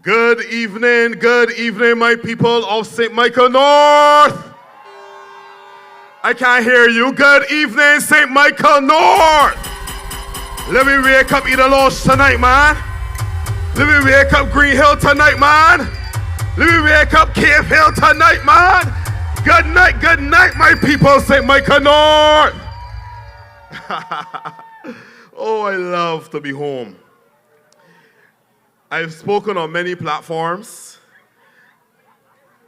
Good evening, my people of St. Michael North. I can't hear you. Good evening, St. Michael North. Let me wake up Eden Lodge tonight, man. Let me wake up Green Hill tonight, man. Let me wake up Cave Hill tonight, man. Good night, my people of St. Michael North. Oh, I love to be home. I've spoken on many platforms.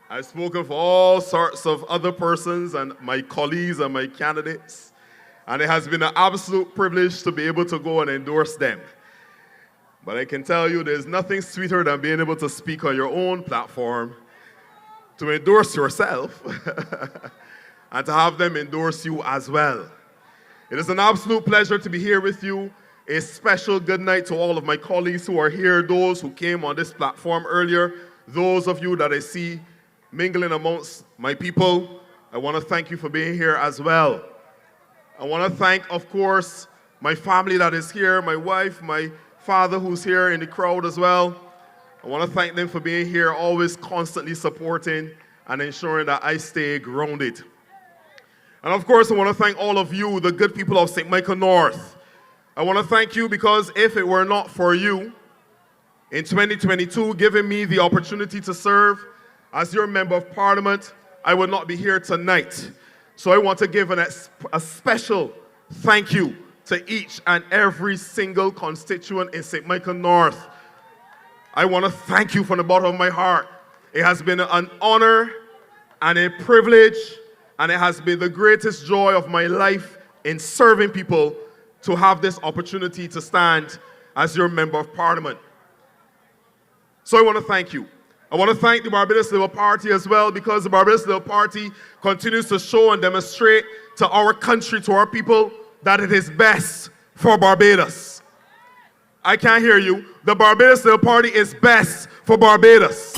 I've spoken for all sorts of other persons and my colleagues and my candidates. And it has been an absolute privilege to be able to go and endorse them. But I can tell you there's nothing sweeter than being able to speak on your own platform, to endorse yourself, and to have them endorse you as well. It is an absolute pleasure to be here with you. A special good night to all of my colleagues who are here, those who came on this platform earlier, those of you that I see mingling amongst my people. I want to thank you for being here as well. I want to thank, of course, my family that is here, my wife, my father who's here in the crowd as well. I want to thank them for being here, always constantly supporting and ensuring that I stay grounded. And of course, I want to thank all of you, the good people of St. Michael North. I want to thank you because if it were not for you, in 2022, giving me the opportunity to serve as your member of parliament, I would not be here tonight. So I want to give a special thank you to each and every single constituent in St. Michael North. I want to thank you from the bottom of my heart. It has been an honor and a privilege, and it has been the greatest joy of my life in serving people to have this opportunity to stand as your member of parliament. So I want to thank you. I want to thank the Barbados Labour Party as well, because the Barbados Labour Party continues to show and demonstrate to our country, to our people, that it is best for Barbados. I can't hear you. The Barbados Labour Party is best for Barbados.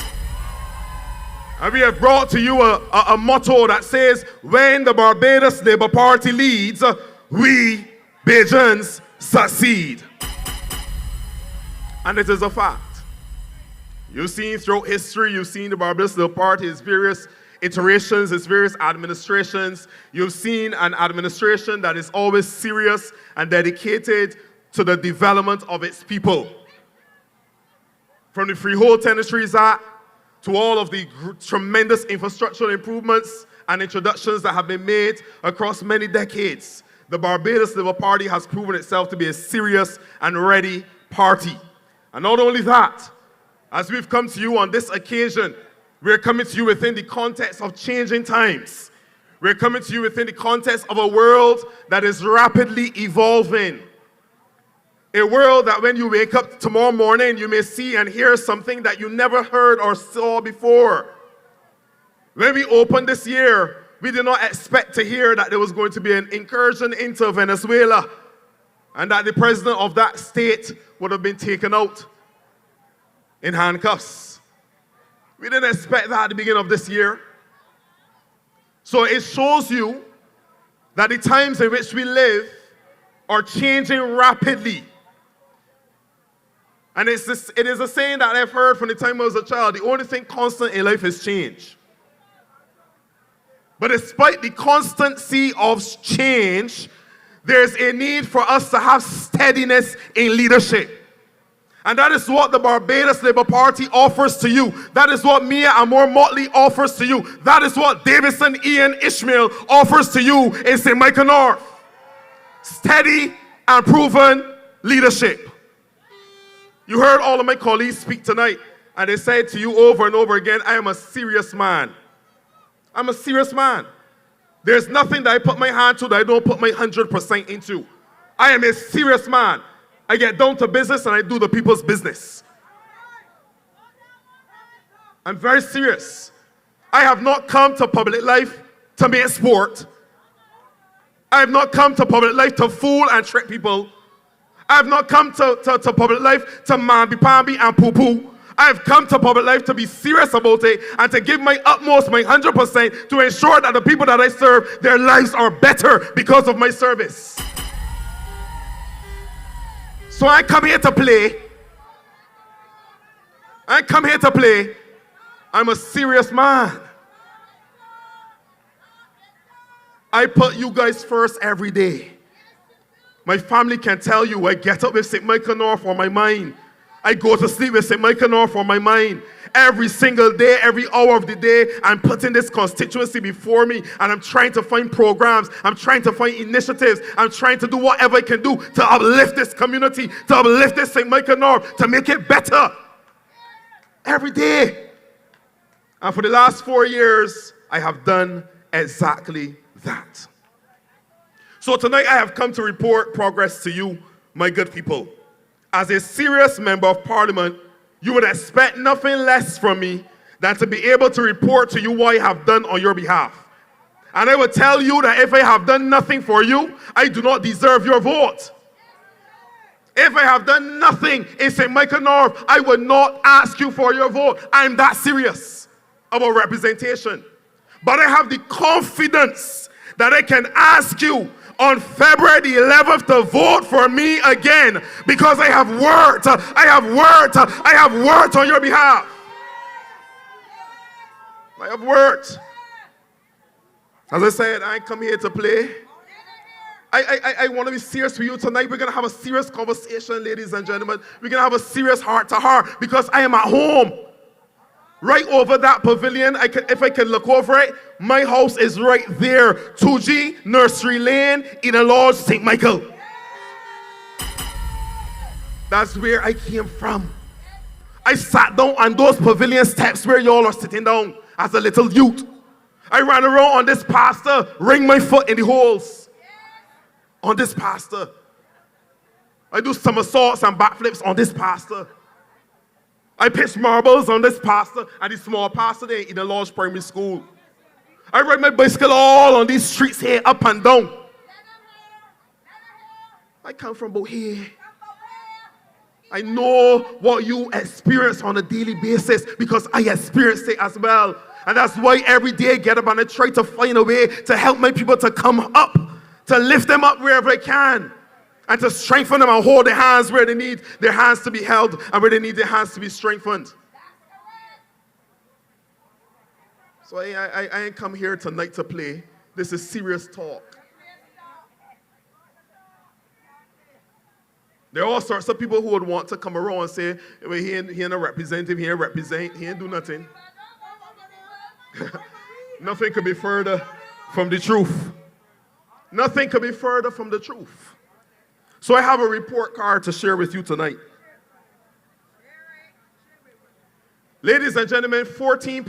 And we have brought to you a motto that says, when the Barbados Labour Party leads, we Bajans succeed. And it is a fact. You've seen throughout history, you've seen the Barbados Labour Party, its various iterations, its various administrations. You've seen an administration that is always serious and dedicated to the development of its people. From the Freehold Tenantries Act to all of the tremendous infrastructural improvements and introductions that have been made across many decades, the Barbados Labour Party has proven itself to be a serious and ready party. And not only that, as we've come to you on this occasion, we're coming to you within the context of changing times. We're coming to you within the context of a world that is rapidly evolving. A world that when you wake up tomorrow morning, you may see and hear something that you never heard or saw before. When we opened this year, we did not expect to hear that there was going to be an incursion into Venezuela and that the president of that state would have been taken out in handcuffs. We didn't expect that at the beginning of this year. So it shows you that the times in which we live are changing rapidly. And it is a saying that I've heard from the time I was a child: the only thing constant in life is change. But despite the constancy of change, there's a need for us to have steadiness in leadership. And that is what the Barbados Labour Party offers to you. That is what Mia Amor Motley offers to you. That is what Davidson Ishmael offers to you in St. Michael North. Steady and proven leadership. You heard all of my colleagues speak tonight, and they said to you over and over again, I am a serious man. I'm a serious man. There's nothing that I put my hand to that I don't put my 100% into. I am a serious man. I get down to business and I do the people's business. I'm very serious. I have not come to public life to make sport. I have not come to public life to fool and trick people. I have not come to public life to mamby-pamby and poo-poo. I have come to public life to be serious about it and to give my utmost, my 100%, to ensure that the people that I serve, their lives are better because of my service. So I come here to play. I ain't come here to play. I'm a serious man. I put you guys first every day. My family can tell you I get up with St. Michael North on my mind. I go to sleep with St. Michael North on my mind. Every single day, every hour of the day, I'm putting this constituency before me, and I'm trying to find programs. I'm trying to find initiatives. I'm trying to do whatever I can do to uplift this community, to uplift this St. Michael North, to make it better. Every day. And for the last 4 years, I have done exactly that. So tonight I have come to report progress to you, my good people. As a serious member of parliament, you would expect nothing less from me than to be able to report to you what I have done on your behalf. And I will tell you that if I have done nothing for you, I do not deserve your vote. If I have done nothing in St. Michael North, I will not ask you for your vote. I'm that serious about representation. But I have the confidence that I can ask you on February the 11th to vote for me again, because I have worked on your behalf. I have worked. As I said, I ain't come here to play. I want to be serious with you tonight. We're going to have a serious conversation, ladies and gentlemen. We're going to have a serious heart-to-heart, because I am at home. Right over that pavilion, if I can look over it, my house is right there. 2G, Nursery Lane, Eden Lodge, St. Michael. That's where I came from. I sat down on those pavilion steps where y'all are sitting down as a little youth. I ran around on this pastor, wring my foot in the holes. On this pastor. I do somersaults and backflips on this pastor. I pitch marbles on this pastor and the small pastor there in the Lodge Primary School. I ride my bicycle all on these streets here, up and down. I come from about here. I know what you experience on a daily basis, because I experienced it as well. And that's why every day I get up and I try to find a way to help my people to come up, to lift them up wherever I can. And to strengthen them and hold their hands where they need their hands to be held and where they need their hands to be strengthened. So I ain't come here tonight to play. This is serious talk. There are all sorts of people who would want to come around and say, well, he ain't a representative, he ain't do nothing. Nothing could be further from the truth. Nothing could be further from the truth. So I have a report card to share with you tonight. Ladies and gentlemen, 16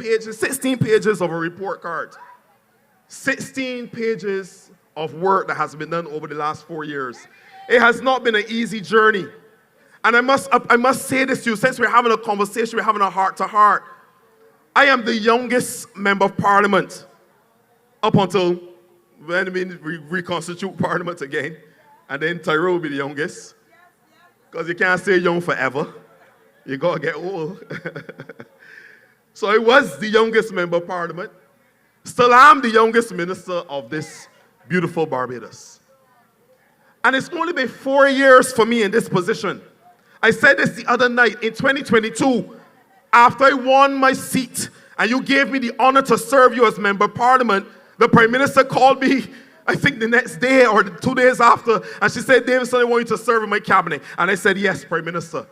pages of a report card. 16 pages of work that has been done over the last 4 years. It has not been an easy journey. And I must say this to you, since we're having a conversation, we're having a heart-to-heart. I am the youngest member of parliament up until when we reconstitute parliament again. And then Tyrone will be the youngest. Because you can't stay young forever. You got to get old. So I was the youngest member of parliament. Still am the youngest minister of this beautiful Barbados. And it's only been 4 years for me in this position. I said this the other night in 2022. After I won my seat and you gave me the honor to serve you as member of parliament, the Prime Minister called me, I think the next day or 2 days after, and she said, Davidson, I want you to serve in my cabinet. And I said, yes, Prime Minister.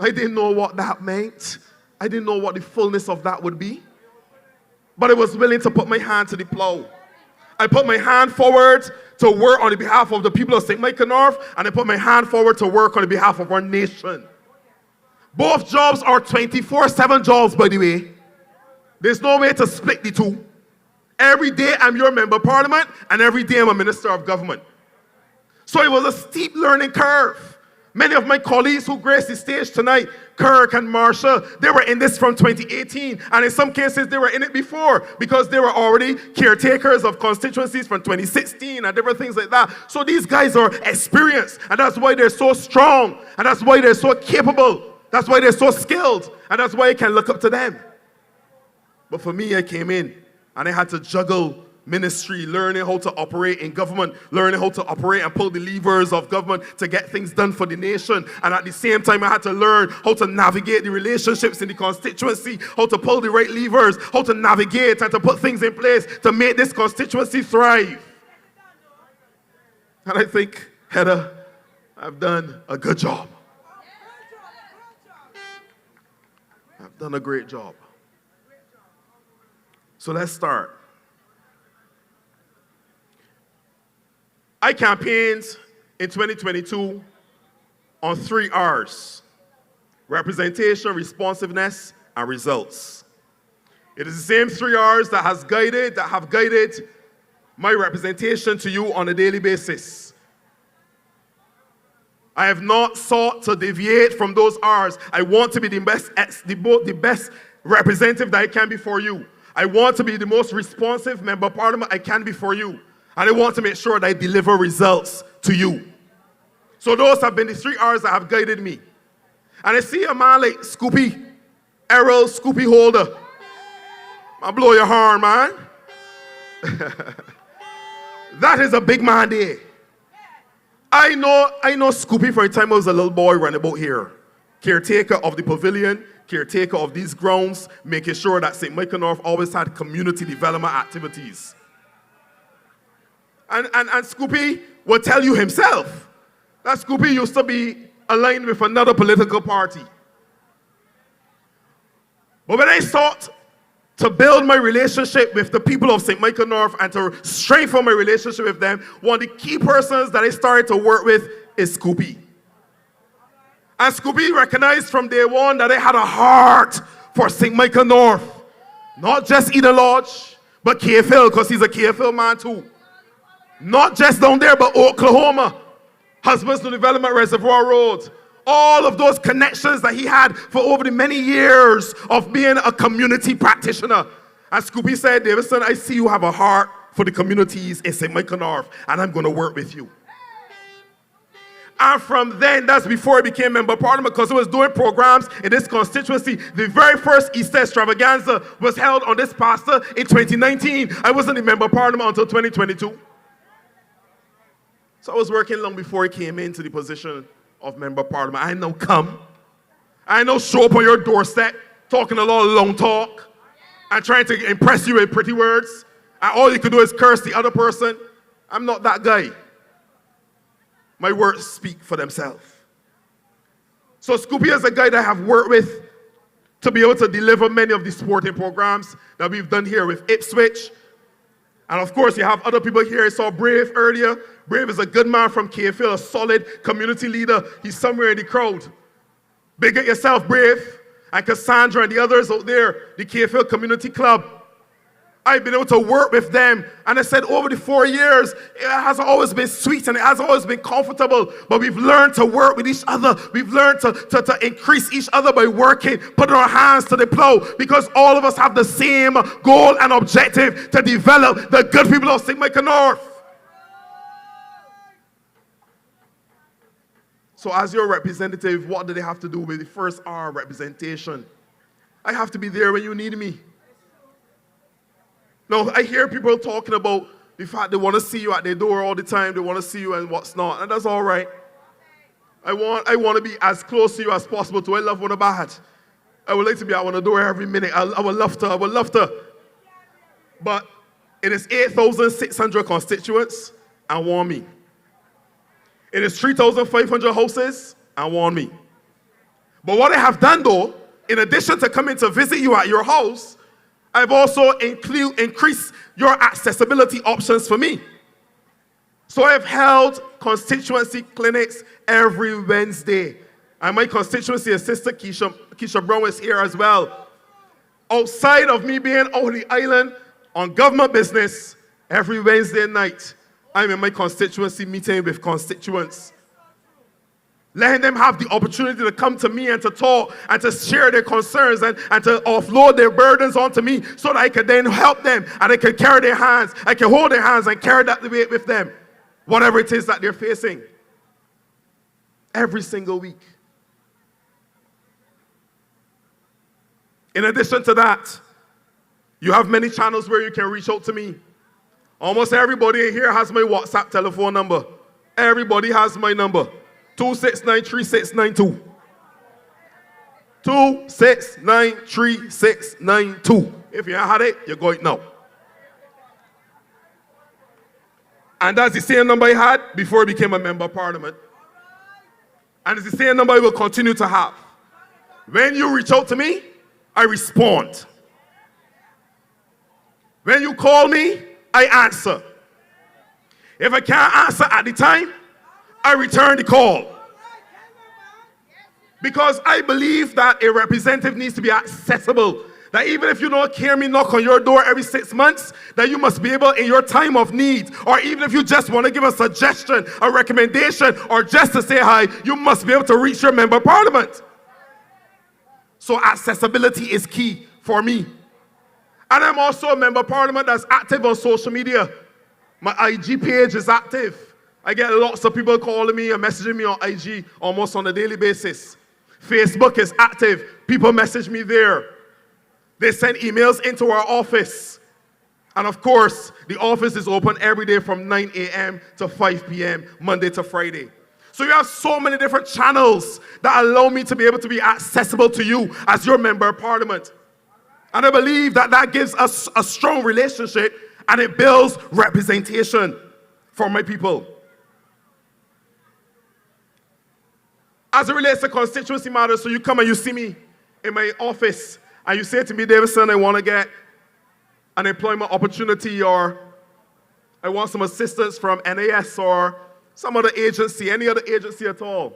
I didn't know what that meant. I didn't know what the fullness of that would be. But I was willing to put my hand to the plow. I put my hand forward to work on the behalf of the people of St. Michael North, and I put my hand forward to work on the behalf of our nation. Both jobs are 24/7 jobs, by the way. There's no way to split the two. Every day I'm your member of parliament, and every day I'm a minister of government. So it was a steep learning curve. Many of my colleagues who graced the stage tonight, Kirk and Marsha, they were in this from 2018, and in some cases they were in it before, because they were already caretakers of constituencies from 2016 and different things like that. So these guys are experienced, and that's why they're so strong, and that's why they're so capable, that's why they're so skilled, and that's why I can look up to them. But for me, I came in, and I had to juggle ministry, learning how to operate in government, learning how to operate and pull the levers of government to get things done for the nation. And at the same time, I had to learn how to navigate the relationships in the constituency, how to pull the right levers, how to navigate and to put things in place to make this constituency thrive. And I think, Heather, I've done a good job. I've done a great job. So let's start. I campaigned in 2022 on 3 R's: representation, responsiveness, and results. It is the same 3 R's that have guided my representation to you on a daily basis. I have not sought to deviate from those R's. I want to be the best representative that I can be for you. I want to be the most responsive member of parliament I can be for you. And I want to make sure that I deliver results to you. So those have been the 3 R's that have guided me. And I see a man like Scoopy, Errol Scoopy Holder. I blow your horn, man. That is a big man there. I know Scoopy from the time I was a little boy running about here. Caretaker of the pavilion, caretaker of these grounds, making sure that St. Michael North always had community development activities. And Scoopy will tell you himself that Scoopy used to be aligned with another political party. But when I sought to build my relationship with the people of St. Michael North and to strengthen my relationship with them, one of the key persons that I started to work with is Scoopy. And Scoopy recognized from day one that I had a heart for St. Michael North. Not just Eden Lodge, but KFL, because he's a KFL man too. Not just down there, but Oklahoma, Husbands to Development Reservoir Road. All of those connections that he had for over the many years of being a community practitioner. And Scoopy said, Davidson, I see you have a heart for the communities in St. Michael North, and I'm going to work with you. And from then, that's before I became member of parliament, because I was doing programs in this constituency. The very first Easter extravaganza was held on this pastor in 2019. I wasn't a member of parliament until 2022. So I was working long before I came into the position of member of parliament. I know come. I know show up on your doorstep, talking a lot of long talk, and trying to impress you with pretty words. And all you could do is curse the other person. I'm not that guy. My words speak for themselves. So Scoopy is a guy that I have worked with to be able to deliver many of the sporting programs that we've done here with Ipswich. And of course, you have other people here. I saw Brave earlier. Brave is a good man from KFL, a solid community leader. He's somewhere in the crowd. Big at yourself, Brave. And Cassandra and the others out there, the KFL Community Club. I've been able to work with them. And I said over the 4 years, it has always been sweet and it has always been comfortable. But we've learned to work with each other. We've learned to increase each other by working, putting our hands to the plow. Because all of us have the same goal and objective to develop the good people of St. Michael North. So as your representative, what do they have to do with the first R, representation? I have to be there when you need me. Now, I hear people talking about the fact they want to see you at their door all the time. They want to see you and what's not. And that's all right. I want to be as close to you as possible. Do I love one bad? I would like to be out on the door every minute. I would love to. But it is 8,600 constituents and want me. It is 3,500 houses and want me. But what I have done though, in addition to coming to visit you at your house, I've also increased your accessibility options for me. So I've held constituency clinics every Wednesday. And my constituency assistant, Keisha Brown, is here as well. Outside of me being out on the island on government business, every Wednesday night, I'm in my constituency meeting with constituents. Letting them have the opportunity to come to me and to talk and to share their concerns and to offload their burdens onto me so that I can then help them and I can carry their hands. I can hold their hands and carry that weight with them, whatever it is that they're facing. Every single week. In addition to that, you have many channels where you can reach out to me. Almost everybody in here has my WhatsApp telephone number. Everybody has my number. 2693692. 2693692. If you had it, you're going now. And that's the same number I had before I became a member of parliament. And it's the same number I will continue to have. When you reach out to me, I respond. When you call me, I answer. If I can't answer at the time, I return the call. Because I believe that a representative needs to be accessible. That even if you don't hear me knock on your door every 6 months, that you must be able in your time of need, or even if you just want to give a suggestion, a recommendation, or just to say hi, you must be able to reach your member of parliament. So accessibility is key for me. And I'm also a member of parliament that's active on social media. My IG page is active. I get lots of people calling me and messaging me on IG almost on a daily basis. Facebook is active. People message me there. They send emails into our office. And of course, the office is open every day from 9 a.m. to 5 p.m., Monday to Friday. So you have so many different channels that allow me to be able to be accessible to you as your member of parliament. And I believe that that gives us a strong relationship and it builds representation for my people. As it relates to constituency matters, so you come and you see me in my office and you say to me, Davidson, I want to get an employment opportunity, or I want some assistance from NAS or some other agency, any other agency at all.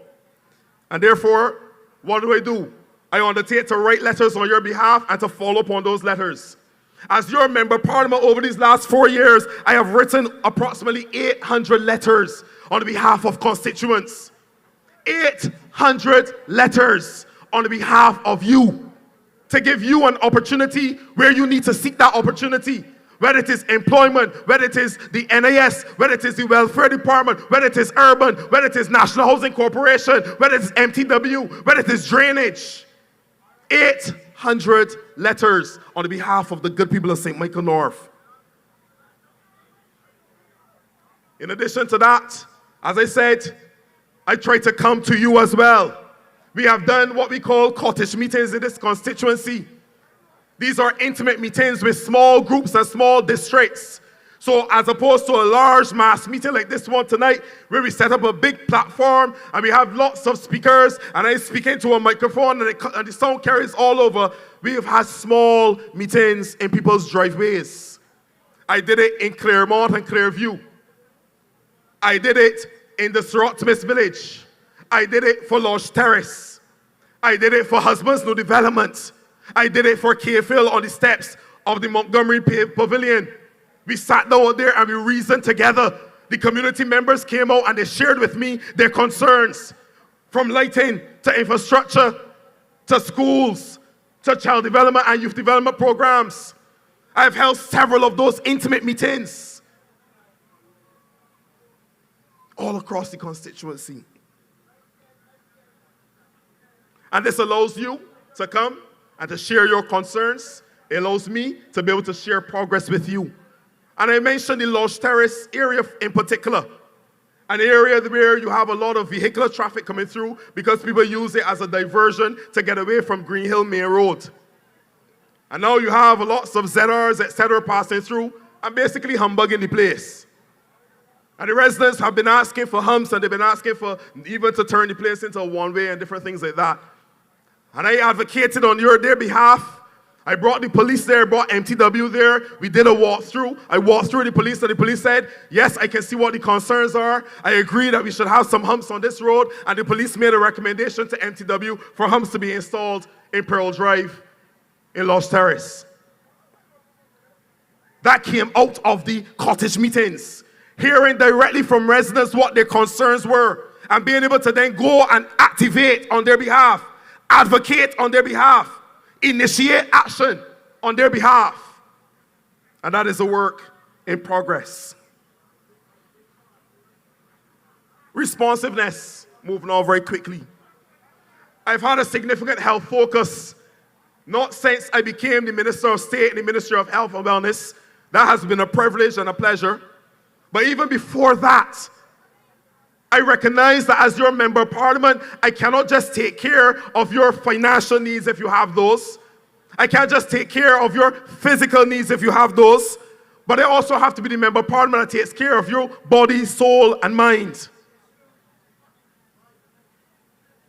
And therefore, what do? I undertake to write letters on your behalf and to follow up on those letters. As your member of parliament over these last 4 years, I have written approximately 800 letters on behalf of constituents. 800 letters on behalf of you, to give you an opportunity where you need to seek that opportunity. Whether it is employment, whether it is the NAS, whether it is the welfare department, whether it is urban, whether it is National Housing Corporation, whether it is MTW, whether it is drainage. 800 letters on the behalf of the good people of St. Michael North. In addition to that, as I said, I try to come to you as well. We have done what we call cottage meetings in this constituency. These are intimate meetings with small groups and small districts. So as opposed to a large mass meeting like this one tonight, where we set up a big platform and we have lots of speakers and I speak into a microphone and the sound carries all over, we have had small meetings in people's driveways. I did it in Claremont and Clearview. I did it in the Sir Optimus Village. I did it for Lodge Terrace. I did it for Husbands New Development. I did it for K-Phil on the steps of the Montgomery Pavilion. We sat down there and we reasoned together. The community members came out and they shared with me their concerns, from lighting to infrastructure to schools to child development and youth development programs. I've held several of those intimate meetings all across the constituency. And this allows you to come and to share your concerns. It allows me to be able to share progress with you. And I mentioned the Lodge Terrace area in particular, an area where you have a lot of vehicular traffic coming through because people use it as a diversion to get away from Green Hill Main Road. And now you have lots of ZRs, etc. passing through and basically humbugging the place. And the residents have been asking for humps and they've been asking for even to turn the place into a one-way and different things like that. And I advocated on their behalf. I brought the police there, brought MTW there. We did a walkthrough. I walked through the police and the police said, yes, I can see what the concerns are. I agree that we should have some humps on this road. And the police made a recommendation to MTW for humps to be installed in Pearl Drive in Lodge Terrace. That came out of the cottage meetings, hearing directly from residents what their concerns were and being able to then go and activate on their behalf, advocate on their behalf, initiate action on their behalf. And that is a work in progress. Responsiveness, moving on very quickly. I've had a significant health focus, not since I became the Minister of State in the Ministry of Health and Wellness, That has been a privilege and a pleasure. But even before that, I recognize that as your member of parliament, I cannot just take care of your financial needs if you have those. I can't just take care of your physical needs if you have those. But I also have to be the member of parliament that takes care of your body, soul, and mind.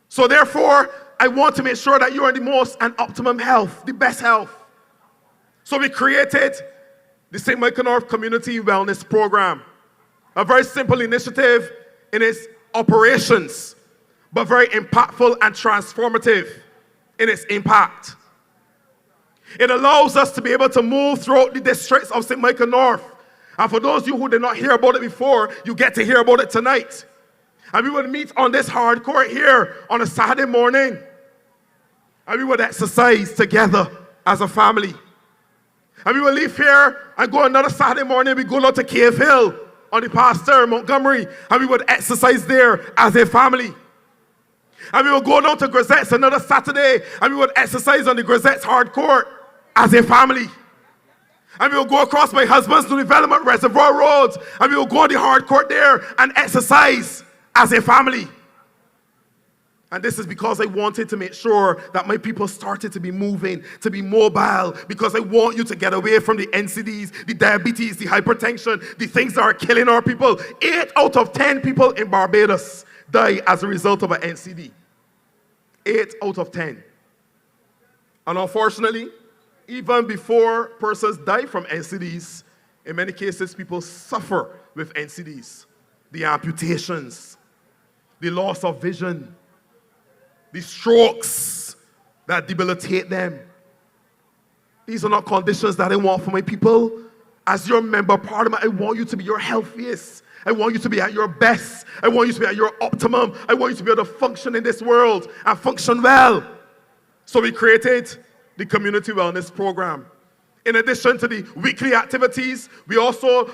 So therefore, I want to make sure that you are in the most and optimum health, the best health. So we created the St. Michael North Community Wellness Program. A very simple initiative in its operations, but very impactful and transformative in its impact. It allows us to be able to move throughout the districts of St. Michael North. And for those of you who did not hear about it before, you get to hear about it tonight. And we would meet on this hard court here on a Saturday morning. And we would exercise together as a family. And we would leave here and go another Saturday morning. We go out to Cave Hill on the pasture in Montgomery. And we would exercise there as a family. And we would go down to Grisette's another Saturday. And we would exercise on the Grisette's hard court as a family. And we will go across my husband's new development, Reservoir Road, and we will go on the hard court there and exercise as a family. And this is because I wanted to make sure that my people started to be moving, to be mobile, because I want you to get away from the NCDs, the diabetes, the hypertension, the things that are killing our people. 8 out of 10 people in Barbados die as a result of an NCD. 8 out of 10. And unfortunately, even before persons die from NCDs, in many cases, people suffer with NCDs. The amputations, the loss of vision, the strokes that debilitate them. These are not conditions that I want for my people. As your member of parliament, I want you to be your healthiest. I want you to be at your best. I want you to be at your optimum. I want you to be able to function in this world and function well. So we created the Community Wellness Program. In addition to the weekly activities, we also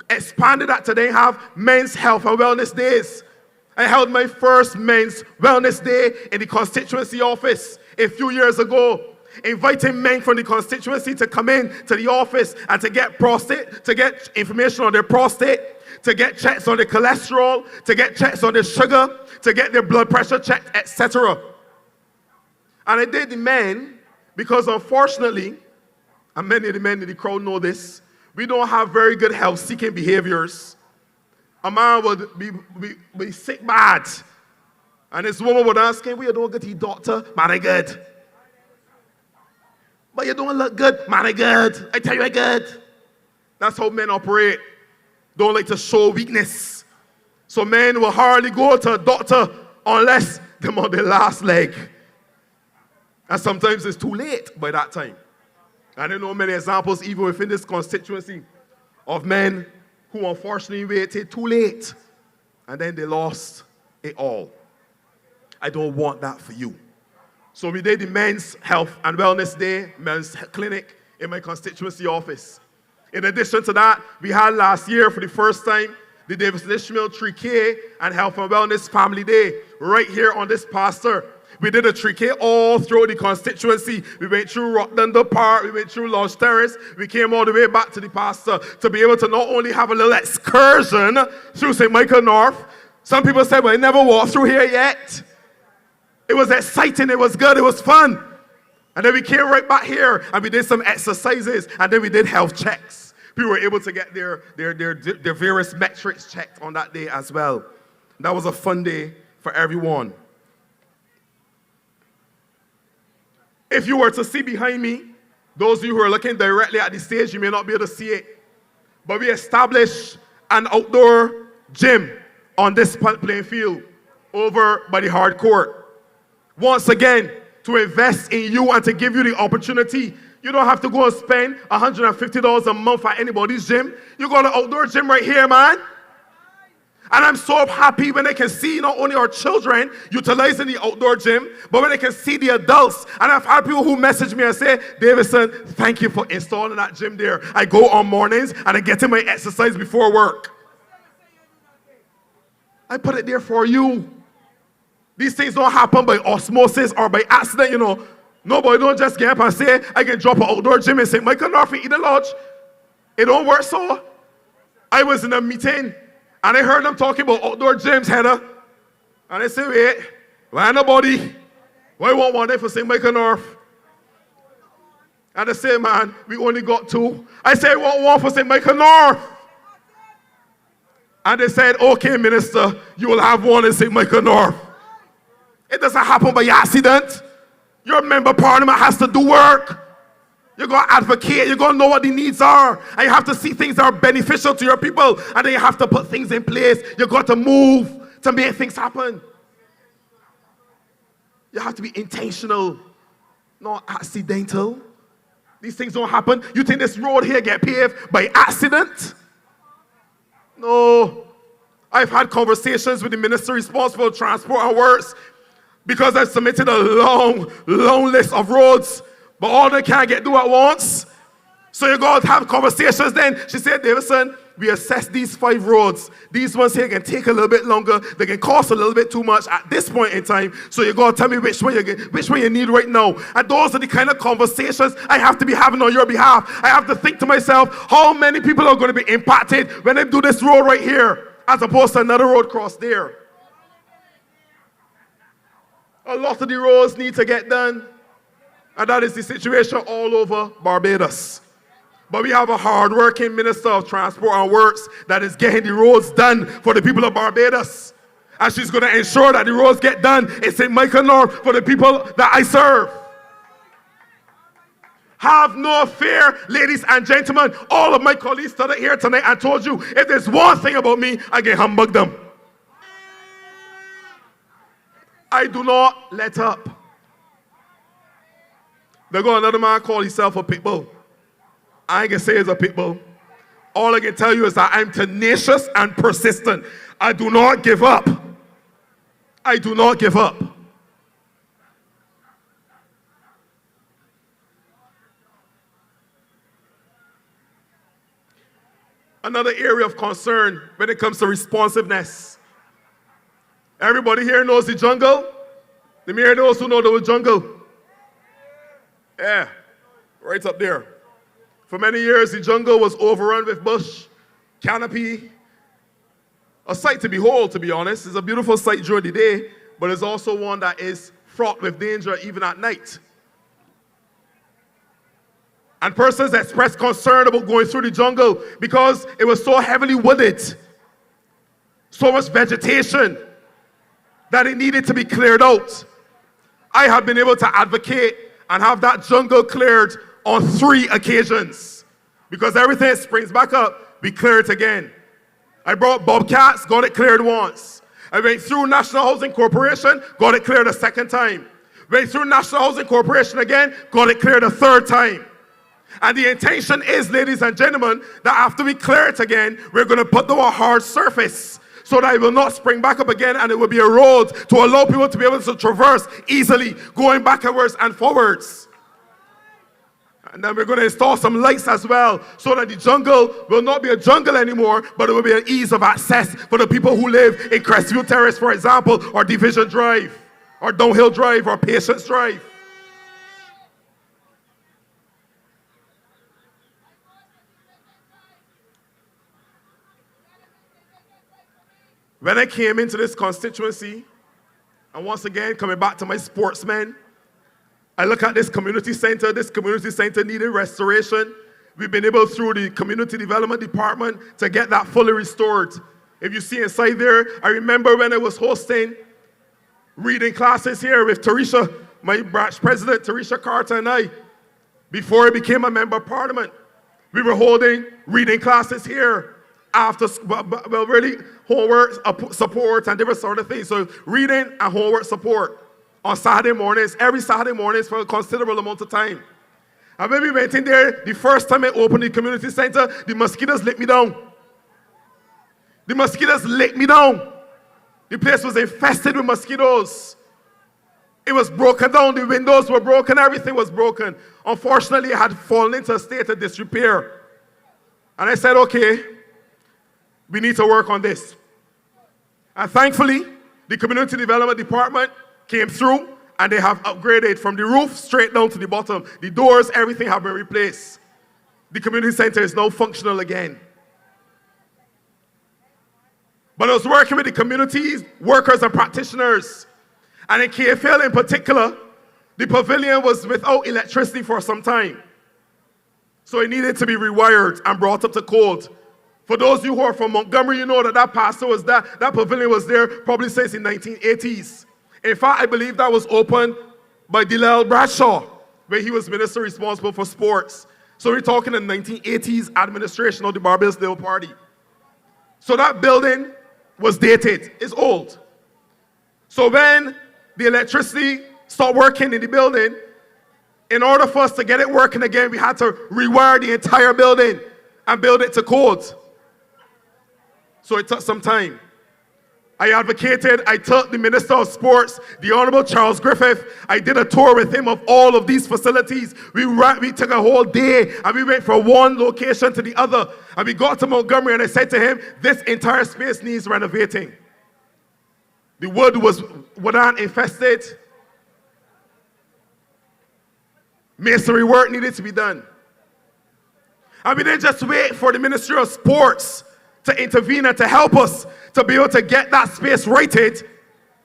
expanded that today have Men's Health and Wellness Days. I held my first Men's Wellness Day in the Constituency office a few years ago, inviting men from the constituency to come in to the office and to get information on their prostate, to get checks on their cholesterol, to get checks on their sugar, to get their blood pressure checked, etc. And I did the men because unfortunately, and many of the men in the crowd know this, we don't have very good health-seeking behaviors. A man would be sick bad. And this woman would ask him, "We don't get to the doctor, man, I good. But you don't look good, man, I good. I tell you I good." That's how men operate. Don't like to show weakness. So men will hardly go to a doctor unless they're on their last leg. And sometimes it's too late by that time. And I know many examples, even within this constituency, of men who unfortunately waited too late. And then they lost it all. I don't want that for you. So we did the Men's Health and Wellness Day, Men's Clinic in my constituency office. In addition to that, we had last year for the first time the Davidson Ishmael 3K and Health and Wellness Family Day right here on this pasture. We did a 3K all through the constituency. We went through Rockdundle Park, we went through Lodge Terrace, we came all the way back to the pasture to be able to not only have a little excursion through St. Michael North. Some people said, "Well, I never walked through here yet." It was exciting, it was good, it was fun. And then we came right back here and we did some exercises and then we did health checks. People were able to get their various metrics checked on that day as well. That was a fun day for everyone. If you were to see behind me, those of you who are looking directly at the stage, you may not be able to see it. But we established an outdoor gym on this playing field over by the hard court. Once again, to invest in you and to give you the opportunity. You don't have to go and spend $150 a month at anybody's gym. You go to the outdoor gym right here, man. And I'm so happy when they can see not only our children utilizing the outdoor gym, but when they can see the adults. And I've had people who message me and say, "Davidson, thank you for installing that gym there. I go on mornings and I get in my exercise before work." I put it there for you. These things don't happen by osmosis or by accident, you know. Nobody don't just get up and say, "I can drop an outdoor gym in St. Michael North in Eden Lodge." It don't work so. I was in a meeting and I heard them talking about outdoor gyms, Heather. And I said, wait, why nobody? Why won't one day for St. Michael North? And they say, man, we only got 2. I said, want one for St. Michael North. And they said, okay, minister, you will have one in St. Michael North. It doesn't happen by accident. Your member of parliament has to do work. You're going to advocate. You're going to know what the needs are. And you have to see things that are beneficial to your people. And then you have to put things in place. You've got to move to make things happen. You have to be intentional, not accidental. These things don't happen. You think this road here get paved by accident? No. I've had conversations with the minister responsible for transport and works because I've submitted a long list of roads, but all they can't do at once. So you go to have conversations then. She said, Davidson, we assess these 5 roads. These ones here can take a little bit longer. They can cost a little bit too much at this point in time. So you got to tell me which one you need right now. And those are the kind of conversations I have to be having on your behalf. I have to think to myself, how many people are going to be impacted when they do this road right here as opposed to another road cross there? A lot of the roads need to get done. And that is the situation all over Barbados. But we have a hard-working Minister of Transport and Works that is getting the roads done for the people of Barbados. And she's going to ensure that the roads get done in St. Michael North for the people that I serve. Have no fear, ladies and gentlemen. All of my colleagues stood here tonight and told you, if there's one thing about me, I can humbug them. I do not let up. There go another man call himself a pit bull. I ain't gonna say it's a pit bull. All I can tell you is that I'm tenacious and persistent. I do not give up. I do not give up. Another area of concern when it comes to responsiveness. Everybody here knows the jungle? The mere those who know the jungle. Yeah, right up there. For many years, the jungle was overrun with bush, canopy. A sight to behold, to be honest. It's a beautiful sight during the day, but it's also one that is fraught with danger even at night. And persons expressed concern about going through the jungle because it was so heavily wooded, so much vegetation, that it needed to be cleared out. I have been able to advocate and have that jungle cleared on 3 occasions. Because everything springs back up, we clear it again. I brought bobcats, got it cleared once. I went through National Housing Corporation, got it cleared a second time. Went through National Housing Corporation again, got it cleared a third time. And the intention is, ladies and gentlemen, that after we clear it again, we're going to put down a hard surface so that it will not spring back up again, and it will be a road to allow people to be able to traverse easily, going backwards and forwards. And then we're going to install some lights as well, so that the jungle will not be a jungle anymore, but it will be an ease of access for the people who live in Crestview Terrace, for example, or Division Drive, or Downhill Drive, or Patience Drive. When I came into this constituency, and once again, coming back to my sportsmen, I look at this community center. This community center needed restoration. We've been able, through the community development department, to get that fully restored. If you see inside there, I remember when I was hosting reading classes here with Tarisha, my branch president, Tarisha Carter, and I, before I became a member of parliament. We were holding reading classes here after, well, really, homework support and different sort of things. So reading and homework support on Saturday mornings, every Saturday mornings for a considerable amount of time. And when we went in there, the first time I opened the community center, the mosquitoes licked me down. The mosquitoes licked me down. The place was infested with mosquitoes. It was broken down, the windows were broken, everything was broken. Unfortunately, it had fallen into a state of disrepair. And I said, okay, we need to work on this. And thankfully, the community development department came through, and they have upgraded from the roof straight down to the bottom. The doors, everything have been replaced. The community center is now functional again. But I was working with the communities, workers and practitioners. And in KFL in particular, the pavilion was without electricity for some time. So it needed to be rewired and brought up to code. For those of you who are from Montgomery, you know that pastor was there, that pavilion was there probably since the 1980s. In fact, I believe that was opened by Delal Bradshaw, where he was minister responsible for sports. So we're talking the 1980s administration of the Barbadosdale Party. So that building was dated, it's old. So when the electricity stopped working in the building, in order for us to get it working again, we had to rewire the entire building and build it to code. So it took some time. I advocated, I took the Minister of Sports, the Honorable Charles Griffith, I did a tour with him of all of these facilities. We took a whole day and we went from one location to the other. And we got to Montgomery and I said to him, this entire space needs renovating. The wood was woodant infested. Masonry work needed to be done. And we didn't just wait for the Ministry of Sports to intervene and to help us to be able to get that space rated.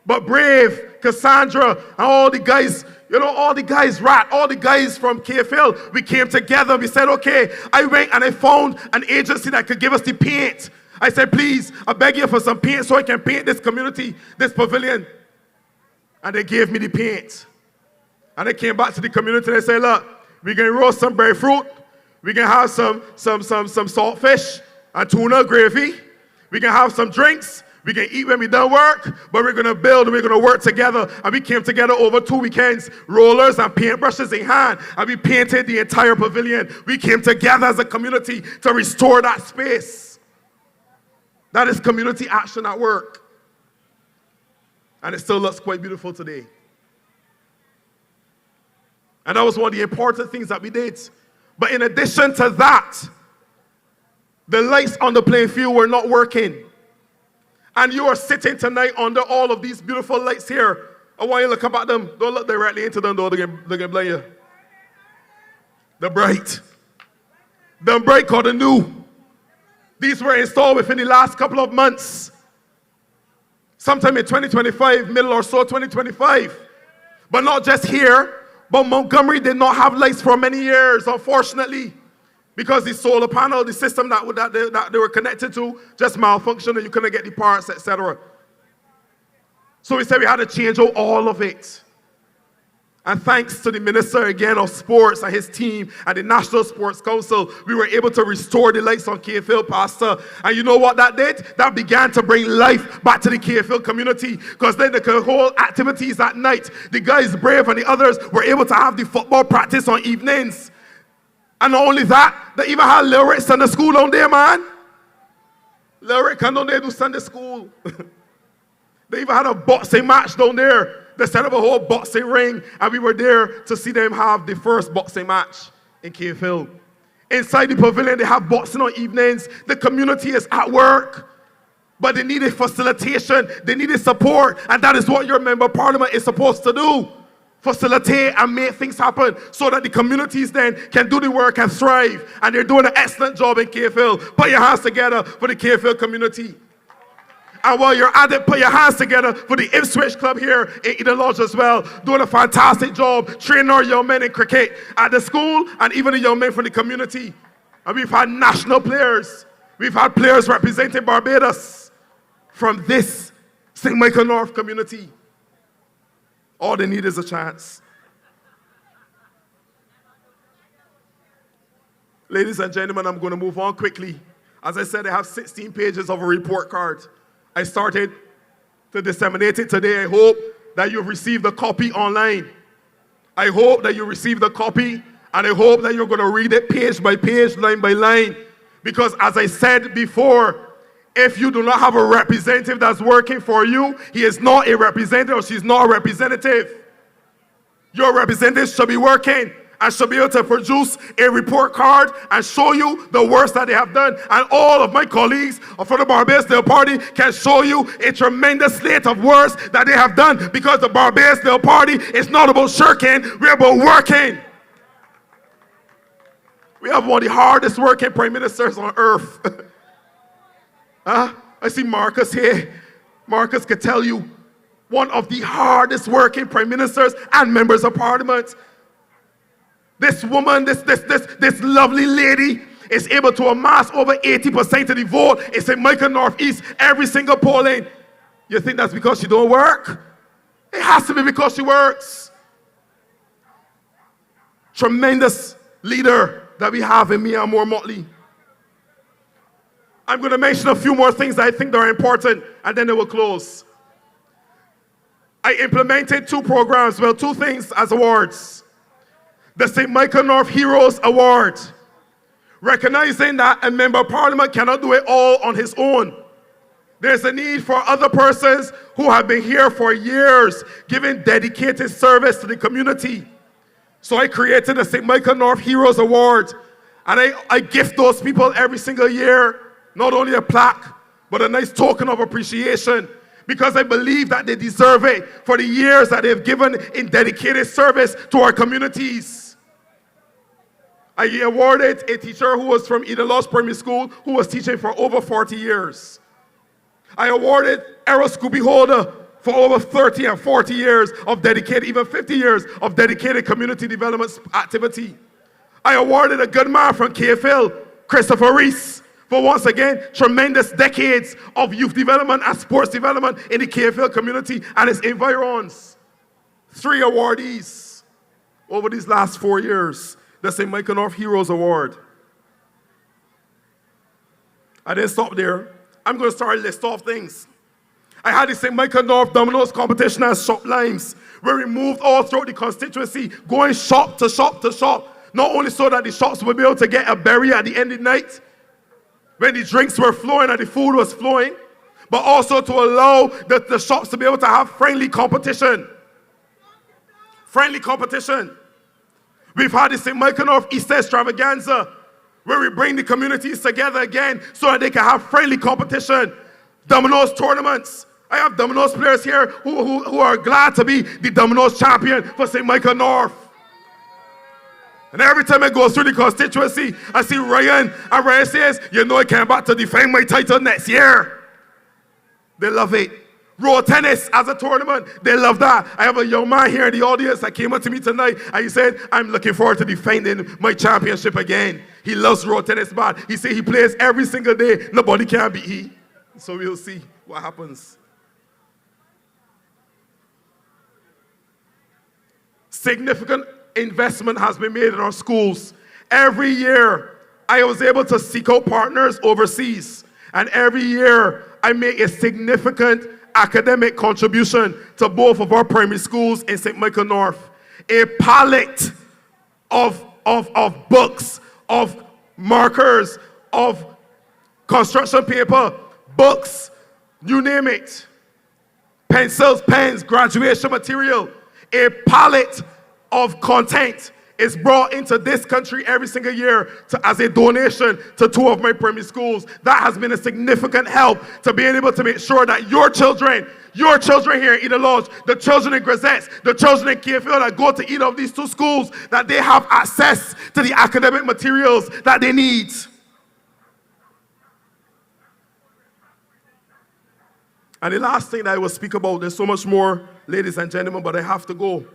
But Brave, Cassandra, and all the guys, all the guys from KFL, we came together. We said, okay, I went and I found an agency that could give us the paint. I said, please, I beg you for some paint so I can paint this community, this pavilion. And they gave me the paint. And I came back to the community and I said, look, we're going to roast some berry fruit. We're going to have some saltfish and tuna gravy. We can have some drinks. We can eat when we done work. But we're going to build and we're going to work together. And we came together over 2 weekends, rollers and paintbrushes in hand. And we painted the entire pavilion. We came together as a community to restore that space. That is community action at work. And it still looks quite beautiful today. And that was one of the important things that we did. But in addition to that, the lights on the playing field were not working. And you are sitting tonight under all of these beautiful lights here. I want you to look up at them. Don't look directly into them, though. They're going to blind you. The bright. The bright called the new. These were installed within the last couple of months. Sometime in 2025, middle or so, 2025. But not just here, but Montgomery did not have lights for many years, unfortunately. Because the solar panel, the system that they were connected to, just malfunctioned and you couldn't get the parts, etc. So we said we had to change out all of it. And thanks to the Minister again of Sports and his team and the National Sports Council, we were able to restore the lights on KFL, Pastor. And you know what that did? That began to bring life back to the KFL community. Because then the whole activities at night, the guys Brave and the others were able to have the football practice on evenings. And not only that, they even had Lyric Sunday School down there, man. Lyric can down there do Sunday School. They even had a boxing match down there. They set up a whole boxing ring, and we were there to see them have the first boxing match in KFL. Inside the pavilion, they have boxing on evenings. The community is at work, but they needed facilitation. They needed support, and that is what your member of parliament is supposed to do. Facilitate and make things happen so that the communities then can do the work and thrive. And they're doing an excellent job in KFL. Put your hands together for the KFL community. And while you're at it, put your hands together for the Ipswich Club here in Eden Lodge as well. Doing a fantastic job training our young men in cricket at the school and even the young men from the community. And we've had national players. We've had players representing Barbados from this St. Michael North community. All they need is a chance. Ladies and gentlemen, I'm going to move on quickly. As I said, I have 16 pages of a report card. I started to disseminate it today. I hope that you've received a copy online. I hope that you received a copy, and I hope that you're going to read it page by page, line by line. Because as I said before, if you do not have a representative that's working for you, he is not a representative or she's not a representative. Your representative should be working and should be able to produce a report card and show you the work that they have done. And all of my colleagues from the Barbadosdale Party can show you a tremendous slate of works that they have done, because the Barbadosdale Party is not about shirking, we're about working. We have one of the hardest working prime ministers on earth. I see Marcus here. Marcus could tell you, one of the hardest working prime ministers and members of parliament. This woman, this lovely lady is able to amass over 80% of the vote in St. Michael Northeast, every single polling. You think that's because she don't work? It has to be because she works. Tremendous leader that we have in Mia Moore Motley. I'm going to mention a few more things that I think that are important, and then it will close. I implemented two programs, well, two things as awards. The St. Michael North Heroes Award, recognizing that a member of parliament cannot do it all on his own. There's a need for other persons who have been here for years, giving dedicated service to the community. So I created the St. Michael North Heroes Award, and I gift those people every single year, not only a plaque, but a nice token of appreciation, because I believe that they deserve it for the years that they've given in dedicated service to our communities. I awarded a teacher who was from Eden Lodge Primary School who was teaching for over 40 years. I awarded Errol Scooby Holder for over 30 and 40 years of dedicated, even 50 years of dedicated community development activity. I awarded a good man from KFL, Christopher Reese, for once again, tremendous decades of youth development and sports development in the KFL community and its environs. 3 awardees over these last 4 years. The St. Michael North Heroes Award. I didn't stop there. I'm going to start a list of things. I had the St. Michael North Dominoes competition and shop lines. We moved all throughout the constituency, going shop to shop to shop. Not only so that the shops would be able to get a berry at the end of the night, when the drinks were flowing and the food was flowing, but also to allow the shops to be able to have friendly competition. Friendly competition. We've had the St. Michael North Easter Extravaganza, where we bring the communities together again so that they can have friendly competition. Dominoes tournaments. I have Dominoes players here who are glad to be the Dominoes champion for St. Michael North. And every time I go through the constituency, I see Ryan, and Ryan says, you know I came back to defend my title next year. They love it. Road tennis as a tournament, they love that. I have a young man here in the audience that came up to me tonight, and he said, I'm looking forward to defending my championship again. He loves road tennis bad. He said he plays every single day. Nobody can beat he. So we'll see what happens. Significant investment has been made in our schools. Every year, I was able to seek out partners overseas. And every year, I make a significant academic contribution to both of our primary schools in St. Michael North. A palette of books, of markers, of construction paper, books, you name it. Pencils, pens, graduation material. A palette of content is brought into this country every single year as a donation to 2 of my primary schools. That has been a significant help to being able to make sure that your children here in Eden Lodge, the children in Grisettes, the children in KFL that go to either of these 2 schools, that they have access to the academic materials that they need. And the last thing that I will speak about, there's so much more, ladies and gentlemen, but I have to go.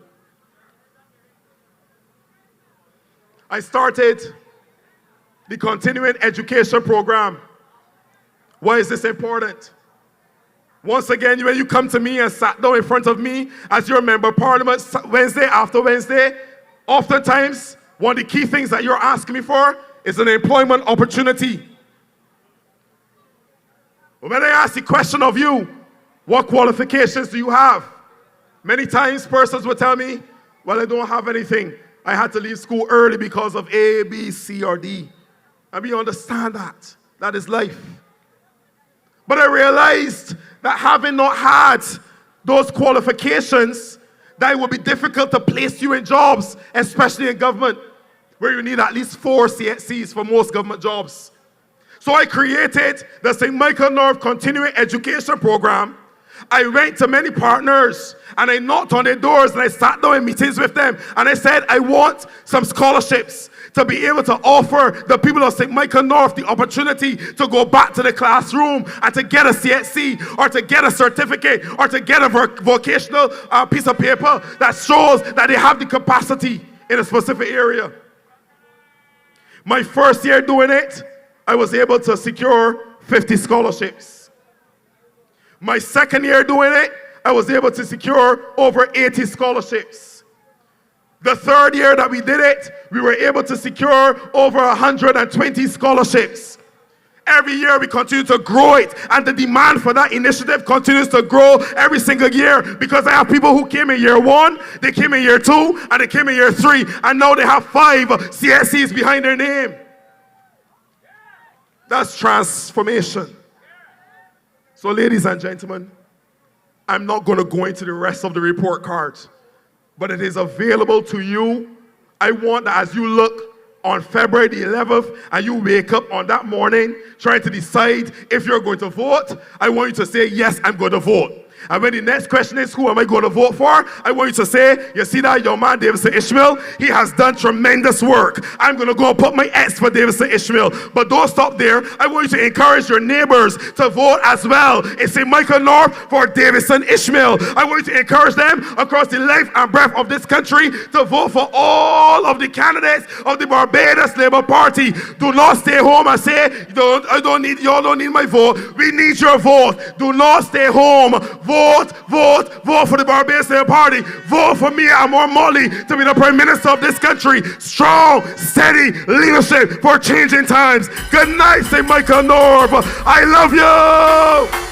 I started the continuing education program. Why is this important? Once again, when you come to me and sat down in front of me as your member of parliament Wednesday after Wednesday, oftentimes one of the key things that you're asking me for is an employment opportunity. When I ask the question of you, what qualifications do you have? Many times persons will tell me, well, I don't have anything. I had to leave school early because of A, B, C, or D. And we understand that. That is life. But I realized that having not had those qualifications, that it would be difficult to place you in jobs, especially in government, where you need at least 4 CXCs for most government jobs. So I created the St. Michael North Continuing Education Program. I went to many partners and I knocked on their doors and I sat down in meetings with them and I said, I want some scholarships. to be able to offer the people of St. Michael North the opportunity to go back to the classroom and to get a CHC or to get a certificate or to get a vocational piece of paper that shows that they have the capacity in a specific area. My first year doing it, I was able to secure 50 scholarships. My second year doing it, I was able to secure over 80 scholarships. The third year that we did it, we were able to secure over 120 scholarships. Every year we continue to grow it, and the demand for that initiative continues to grow every single year, because I have people who came in year 1, they came in year 2, and they came in year 3, and now they have 5 CSCs behind their name. That's transformation. So ladies and gentlemen, I'm not going to go into the rest of the report card, but it is available to you. I want that as you look on February the 11th and you wake up on that morning trying to decide if you're going to vote, I want you to say, yes, I'm going to vote. And when the next question is, who am I going to vote for? I want you to say, you see that young man, Davidson Ishmael? He has done tremendous work. I'm going to go and put my X for Davidson Ishmael. But don't stop there. I want you to encourage your neighbors to vote as well. It's St. Michael North for Davidson Ishmael. I want you to encourage them across the length and breadth of this country to vote for all of the candidates of the Barbados Labour Party. Do not stay home and say, y'all don't need my vote. We need your vote. Do not stay home. Vote for the Barbados Labour Party. Vote for me and more Molly to be the Prime Minister of this country. Strong, steady leadership for changing times. Good night, St. Michael North. I love you.